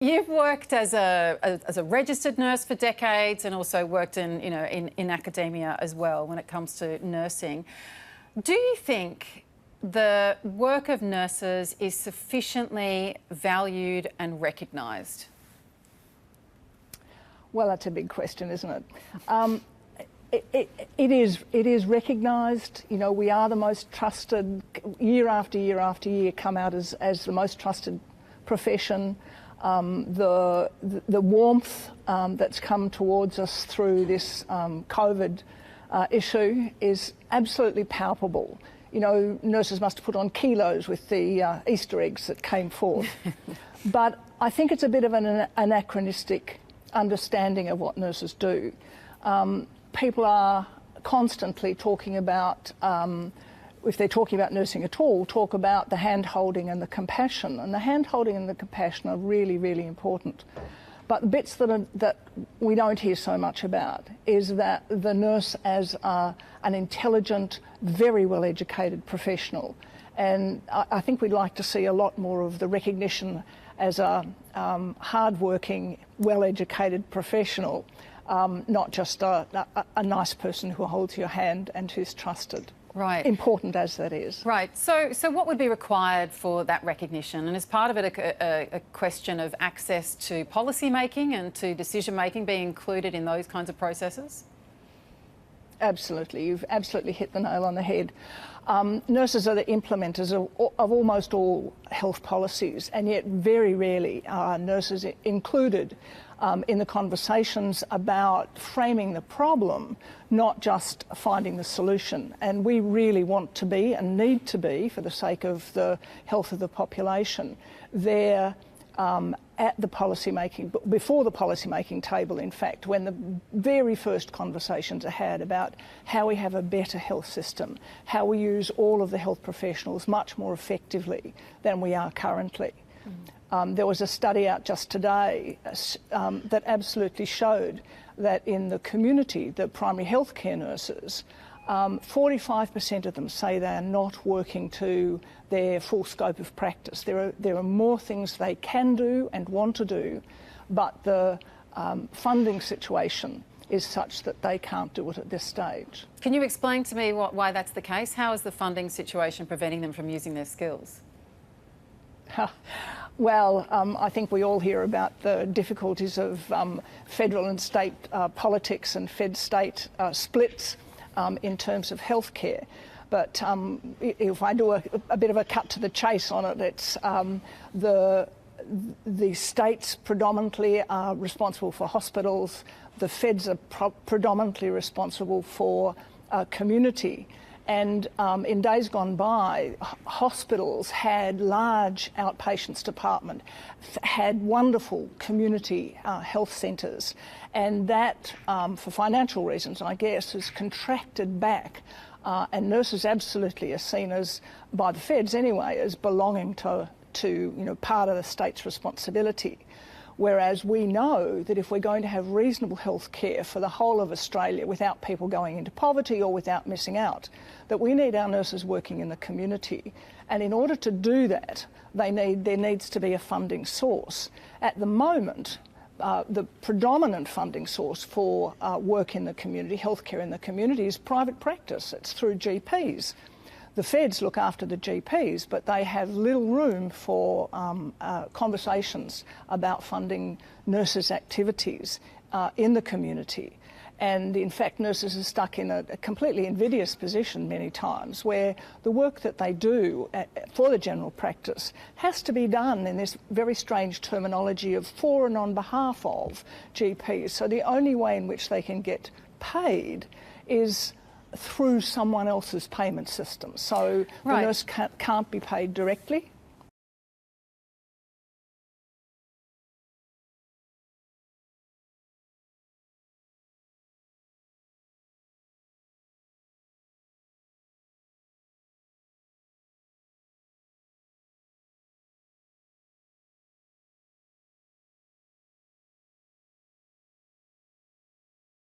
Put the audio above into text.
You've worked as a registered nurse for decades and also worked in academia as well when it comes to nursing. Do you think the work of nurses is sufficiently valued and recognised? Well, that's a big question, isn't it? It is recognised. You know, we are the most trusted, year after year after year, come out as the most trusted profession. The warmth that's come towards us through this COVID issue is absolutely palpable. You know, nurses must have put on kilos with the Easter eggs that came forth. But I think it's a bit of an anachronistic understanding of what nurses do. People are constantly talking about, if they're talking about nursing at all, talk about the hand-holding and the compassion. And the hand-holding and the compassion are really, really important. But the bits that we don't hear so much about is that the nurse as an intelligent, very well-educated professional. And I think we'd like to see a lot more of the recognition as a hard-working, well-educated professional, not just a nice person who holds your hand and who's trusted. Right. Important as that is. Right. So what would be required for that recognition? And is part of it a question of access to policy making and to decision making being included in those kinds of processes? Absolutely. You've absolutely hit the nail on the head. Nurses are the implementers of almost all health policies, and yet very rarely are nurses included in the conversations about framing the problem, not just finding the solution. And we really want to be and need to be, for the sake of the health of the population, there at the policymaking, before the policymaking table, in fact, when the very first conversations are had about how we have a better health system, how we use all of the health professionals much more effectively than we are currently. There was a study out just today that absolutely showed that in the community, the primary health care nurses, 45% of them say they are not working to their full scope of practice. There are more things they can do and want to do, but the funding situation is such that they can't do it at this stage. Can you explain to me why that's the case? How is the funding situation preventing them from using their skills? Well, I think we all hear about the difficulties of federal and state politics and Fed-state splits in terms of healthcare. But if I do a bit of a cut to the chase on it, it's the states predominantly are responsible for hospitals. The feds are predominantly responsible for community. And in days gone by, hospitals had large outpatients department, had wonderful community health centres, and that, for financial reasons, I guess, has contracted back. And nurses absolutely are seen as, by the feds anyway, as belonging to part of the state's responsibility. Whereas we know that if we're going to have reasonable health care for the whole of Australia without people going into poverty or without missing out, that we need our nurses working in the community. And in order to do that, there needs to be a funding source. At the moment, the predominant funding source for work in the community, healthcare in the community, is private practice. It's through GPs. The feds look after the GPs, but they have little room for conversations about funding nurses' activities in the community. And in fact, nurses are stuck in a completely invidious position many times, where the work that they do for the general practice has to be done in this very strange terminology of for and on behalf of GPs. So the only way in which they can get paid is through someone else's payment system. So the nurse can't be paid directly.